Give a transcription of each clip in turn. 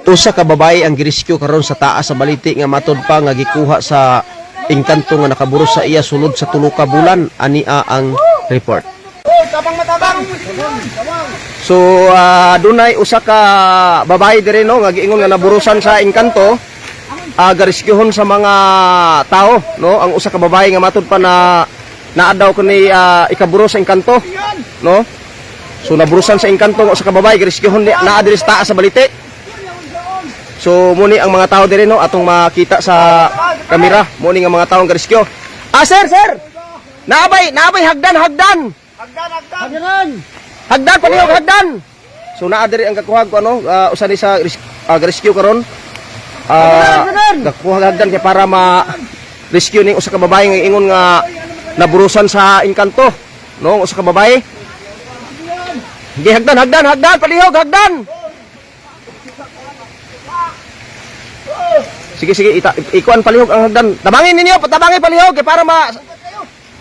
usa ka babae ang girescue karon sa taas sa baliti nga matud pa nga gikuha sa engkanto nga nakaburos sa iya sulod sa 3 ka bulan. Ania ang report. So dunay usa ka babae dire no nga giingon nga naburusan sa engkanto, gareskyuhon sa mga tao no. Ang usa ka babae nga matud pa na naadaw kani ikaburo sa engkanto no. So naburusan sa engkanto nga usa ka babae gireskyuhon naa diri sa taas sa baliti. So muni ang mga tao dire no atong makita sa kamera, muni nga mga tawo nga rescue. Sir, sir. Naabay hagdan. Hagdan palihog hagdan. So naa diri ang kakuhag ko ano, usa ni sa rescue karon. Kakuhag hagdan kay para ma-rescue ning usa ka babae nga ingon nga naburusan sa engkanto, no, usa ka babae. Gi hagdan palihog hagdan. Sige, ikuan palihog ang hagdan. Tabangin ninyo, patabangin palihog kay para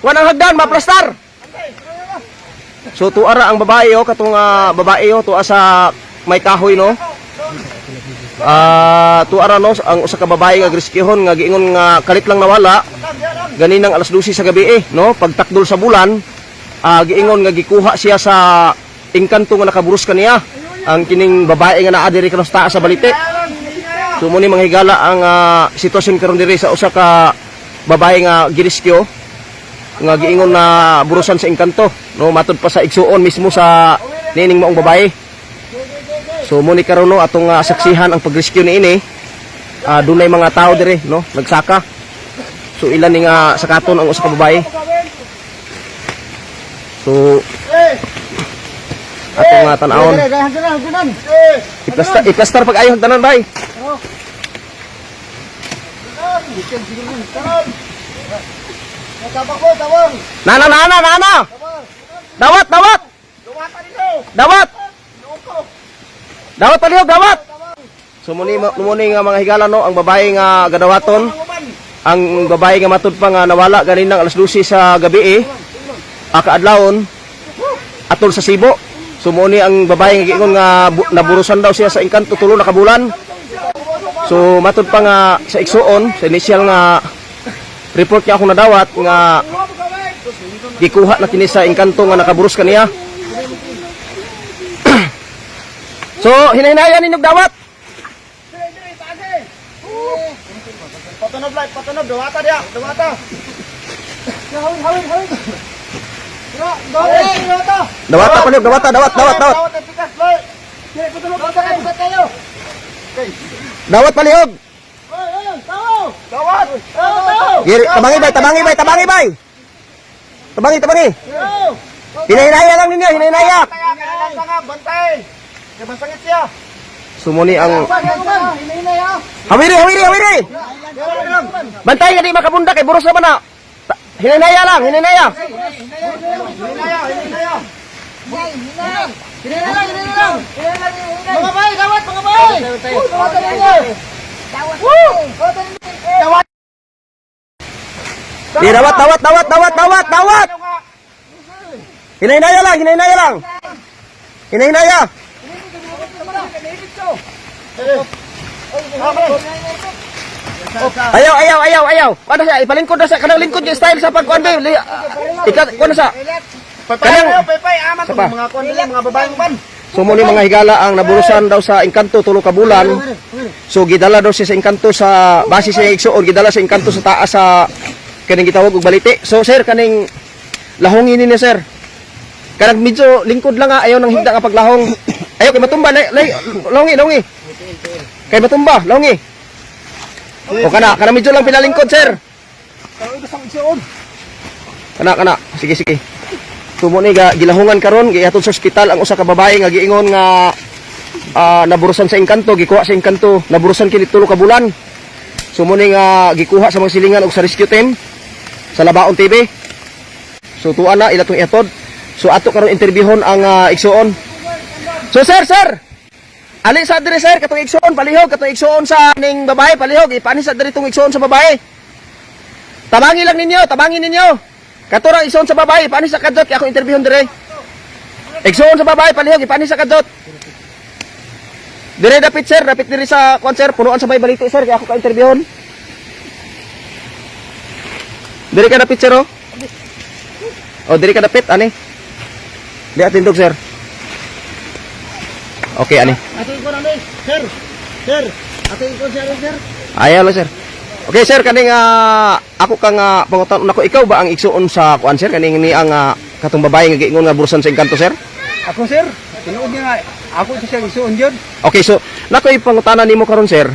kuan ang hagdan, maplastar. So tuara ang babae katong babae tuwa sa may kahoy no. Tuara no ang usa ka babae nga rescuehon nga giingon nga kalit lang nawala ganinang alas 12 sa gabi no. Pagtakdol sa bulan, giingon nga gikuha siya sa engkanto nga nakaburos kaniya. Ang kining babae nga naa diri kanos taas sa balite. So muni manghigala ang sitwasyon karon diri sa usa ka babae nga girescue nga giingon na burusan sa engkanto no, matud pa sa igsuon mismo sa nining maong babae. So muni karon no atong saksihan ang pagrescue niini. Dunay mga tao diri no nagsaka. So ilan ning sakaton ang usa ka babae. So atong tan-awon. Iplastar pag ayo hagdanan bay. Nana. Dawat palihog, dawat. So muni nga mga higala no, ang babae nga gadawaton, ang babae nga matud pa nga nawala ganinang alas 12 sa gabi kaadlawon atol sa Sibo. So muni ang babae nga giingon nga naburusan daw siya sa engkanto 3 na kabulan. So matud pa nga sa igsuon sa initial nga report niya akong nadawat nga gikuha na kini sa engkanto nga nakaburos kaniya. So hinahinayan ninyog dawat. Patunog dawata dia, dawata. Dawata palihog, dawat. Dawat palihog. Dawat. Tabangi bay. Tabangi. Hinay-hinaya lang ninyo, hinay-hinaya. Bantay. Masangit siya. Sumuni ang Hawiri. Bantay nga di makabunda kay buros naman na. Hinay-hinaya lang, hinay-hinaya. Mga bay, dawat. Dawat. Hinay-hinaya lang. Ayaw. Ano siya? Ipalingkod na siya. Kanang lingkod yung style sa pagkuhan ba? Kuhan na siya. Paypay, amat mga kuhan nila, mga babaeng ban. So muli mga higala ang naburusan daw sa engkanto 3 ka bulan. So gidala daw siya sa engkanto sa base sa igsuon, gidala sa engkanto sa taas sa kaning gitawag og baliti. So sir kaning lahongin ni sir. Kanang medyo lingkod lang ayaw nang higda nga paglahong. Ayaw kay matumba longi. Kay matumba, longi. O kana medyo lang pinalingkod sir. Kana. Sige. Tumo ni gilahungan karon gihatod sa ospital ang usa ka babae nga giingon nga naburusan sa engkanto, gikuha sa engkanto, naburusan kini 3 ka bulan. So muni nga gikuha sa mga silingan og sa rescue team sa Labaon TV. So tuwa na ila tong ihatod. So ato karon interbiehon ang igsuon. So sir. Ali sa diri sir katong igsuon palihog katong igsuon sa ning babae palihog ipani sa diri tong igsuon sa babae. Tabangin ninyo. Katurang igsuon sa babae ipani sa kadot kay ako interbiehon dire. Igsuon sa babae palihog ipani sa kadot. Dire dapit sir, dapit diri sa kuan sir, punuan sa may baliti sir, kaya ako ka-interviewon. Dire ka dapit sir oh. Oh, dire ka dapit ani. Di atindog sir. Okay ani. Ating ko na sir. Sir, ating ko sir. Ayaw lang sir. Okay sir, kaning ako kang pangutan nako, ikaw ba ang igsuon sa kuan sir, kaning ni ang katong babae nga giingon nga burusan sa engkanto sir? Ako sir, tinuod niya nga ako siya isuon jud. Okay, so nako ipangutanan nimo karon sir.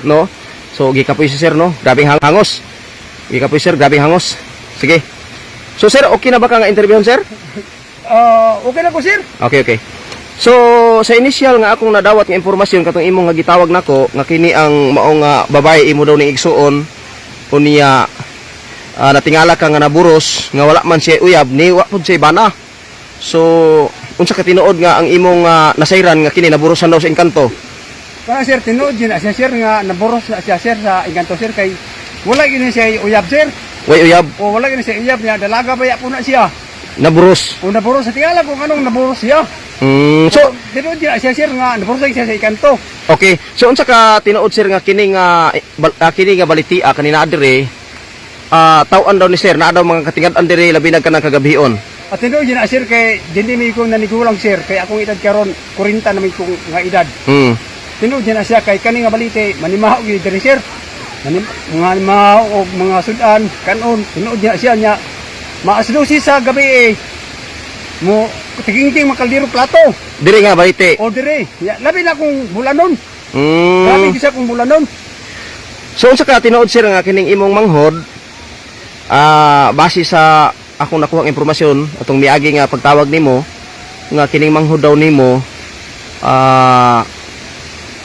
No? So gikapoy si sir no, grabing hangos. Gikapoy sir, grabing hangos. Sige. So sir, okay na ba ka nga interviewon sir? Okay na ko sir. Okay, okay. So sa initial nga akong nadawat nga impormasyon katong imong nga gitawag nako nga kini ang maong babae imo daw ning igsuon unya natingala ka nga naburos nga wala man siya uyab ni wa pud siya bana. So unsa ka tinuod nga ang imong nasayran nga kini naburosan daw sa engkanto? Para sir, tinuod yun na siya sir nga naboros na siya sir sa engkanto sir kay wala gini siya uyab sir. Way uyab, O wala gini siya uyab niya, dalaga ba ya po na siya. naburos. O naboros sa tingala kung anong naboros siya. So Tinuod yun na siya sir nga naboros siya sa engkanto. okay. So unsa ka tinuod sir nga kini nga kini nga balitia kanina adire taw-an daw ni sir na daw mga katingad-an dire labi na kanang kagabion. At tinuod yun na sir kay dili mi ko nanigulang sir kay akong edad karon 40 na mi kong nga edad. Hmm. Tinuod yun na siya kay kani nga balite manimahaw gyud diri sir. Mga mahaw o mga sudan kanon tinuod yun na siya nya maaslusi sa gabi mo tigingting makaldiro plato. Dire nga balite. O dire, labi na kung bulanon. Labi gisa kung bulanon. So unsa ka tinuod sir nga kining imong manghod base sa akong nakuha nga impormasyon atong miagi nga pagtawag nimo nga kining manghod daw nimo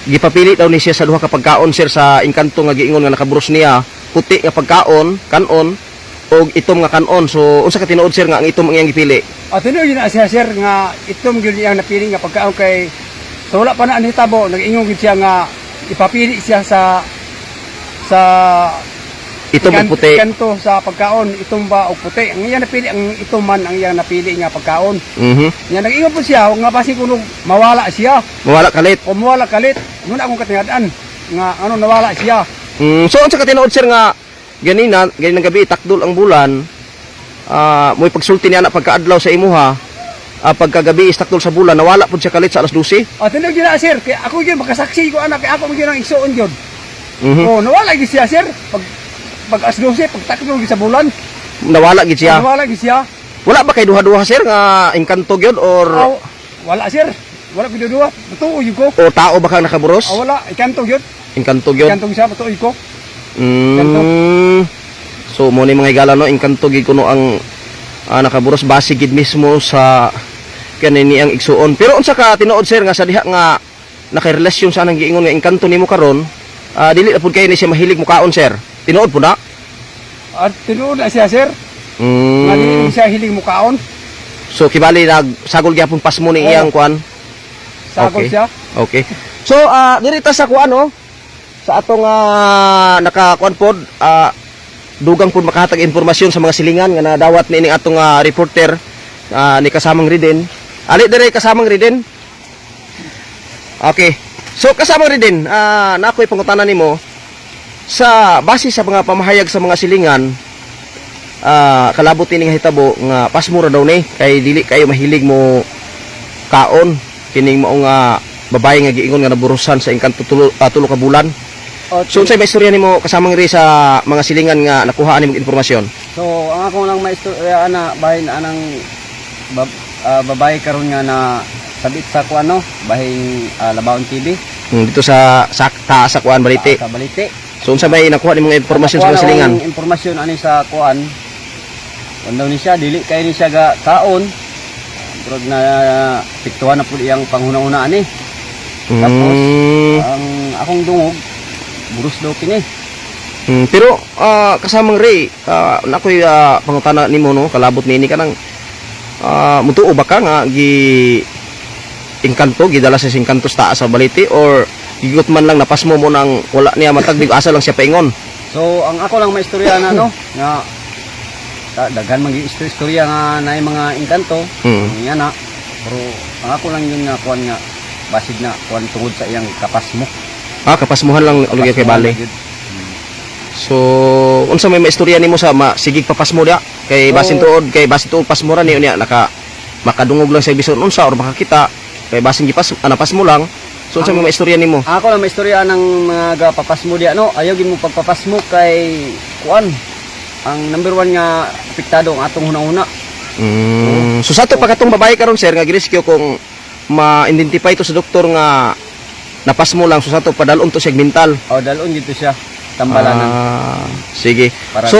gipapili daw ni siya sa duha ka pagkaon sir sa engkanto nga giingon nga nakaburos niya, puti nga pagkaon kanon og itom nga kanon. So unsa ka tinuod sir nga ang itom ang iyang gipili? At tinuod yun na siya sir nga itom gyud iyang napili nga pagkaon kay so wala pa na anhitabo nag-ingon gyud siya nga ipapili siya sa Itom og puti. kanto sa pagkaon itom ba og puti. Ang iyang napili ang itom man ang iyang napili nga pagkaon. Nya nag-ingon po siya nga basi kuno mawala siya. Mawala kalit. O mawala kalit. Muna akong katingad-an nga ano nawala siya. So unsa ka tinuod sir nga ganinang gabi takdol ang bulan mo'y pagsulti niya na pagkaadlaw sa imuha pagkagabi istakdol sa bulan nawala pud siya kalit sa alas 12? At tinuod yun na sir kay ako gyud makasaksi ko anak kay ako gyud ang igsuon gyud. O nawala gyud siya sir pag as 12 pagtakdol gyud sa bulan. Nawala gid siya. Nawala gyud siya. Wala ba kay duha-duha sir nga engkanto gyud or Wala sir. Wala gyud duwa. Matuoy ko. o tao ba kang nakaburos? Wala ikanto gyud. Engkanto gyud. Ikanto siya matuoy ko. So mo ni mga igala no engkanto gid kuno ang nakaburos base gid mismo sa kanini ang igsuon. Pero unsa ka tinuod sir nga sa diha nga nakarelasyon sa anang giingon nga engkanto nimo karon dili na pud kay ni siya mahilig mo kaon sir. Tinuod po na? At tinuod na siya sir. Nga dili siya hiling mukaon. So kibali nagsagol gyapon pas mo ni iyang kuan. Sagol Okay. siya. Okay. So dirita sa kuan no sa atong nakakuan pod dugang pod makahatag impormasyon sa mga silingan nga nadawat ni ining atong reporter ni kasamang Riden. Ali dire kasamang Riden. Okay. So kasamang Riden, nakoy pangutanan nimo sa base sa mga pamahayag sa mga silingan kalabot ini nga hitabo nga pasmura daw ni kay dili kayo mahilig mo kaon kining maong babae nga giingon nga naburusan sa engkanto tulo ka bulan. So unsay may istorya nimo kasamang ri sa mga silingan nga nakuha nimo impormasyon? So ang ako lang maistorya ana bahin anang babae karon nga na sabit sa kuano bahin Labaon TV. Dito sa taas sa kuan balite. Sa balite. So unsa may nakuha nimo impormasyon sa mga silingan? Ang impormasyon ani sa kuan. Undaw ni siya dili kay ni siya ga kaon. Drog na piktuhan na pud iyang panghuna-una ani. Tapos ang akong dungog buros daw kini. Pero kasamang Ray, nakoy pangutana nimo no, kalabot nini kanang mutuo ba ka nga gi engkanto gidala sa engkanto sa taas sa balite or gigot man lang napasmo mo nang wala niya matagdig asa lang siya paingon? So ang ako lang maistorya na no nga daghan man istorya nga naay mga engkanto. Nga na. Pero ang ako lang yun nga kuan nga basid na kuan tungod sa iyang kapasmo. Kapasmuhan lang ulit kay bale. Kapasmuhan na gyud. So, unsa may maistorya nimo sa sigig papasmo dia? Kay basin tuod, kay basin tuod pasmura niyo niya makadungog lang sa bison unsa or makakita kay basin gipas pasmo lang. So, unsa may maistorya nimo? Ako lang maistorya ng mga gapapasmo diya no. Ayaw gid mo pagpapasmo kay kuan. Ang number 1 nga apektado ang atong hunahuna. So sa ato pagkatong babae karon sir nga girescue kung ma-identify to sa doktor nga napasmo lang so sa ato padalon to siya mental. Dalon gid to siya tambalanan. Sige. Para- So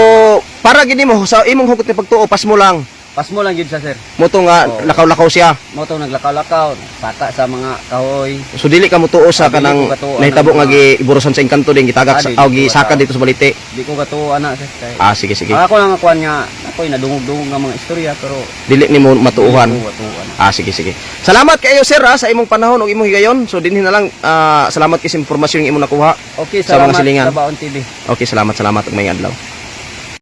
para gini mo sa imong hugot ni pagtuo pasmo lang. Pasmo lang gid siya sir. Mo to nga Oo. lakaw-lakaw siya. Mo to naglakaw-lakaw, saka sa mga kahoy. So dili ka mo tuo sa Dili kanang ko katuo nahitabo ng nga mga- giiburosan sa engkanto din gitagak sa Dili ko gisaka katuo. dito sa balite. Di ko katuo ana sir kay. Sige sige. Ako lang kuan nga ako'y nadungog-dungog nga mga istorya pero Dili nimo matuuhan. Dili ko katuo ana. Sige sige. Salamat kayo sir sa imong panahon ug imong higayon. So dinhi na lang salamat kay sa impormasyon nga imong nakuha. Okay, Sa mga salamat silingan. sa Baon TV. Okay, salamat ug may adlaw.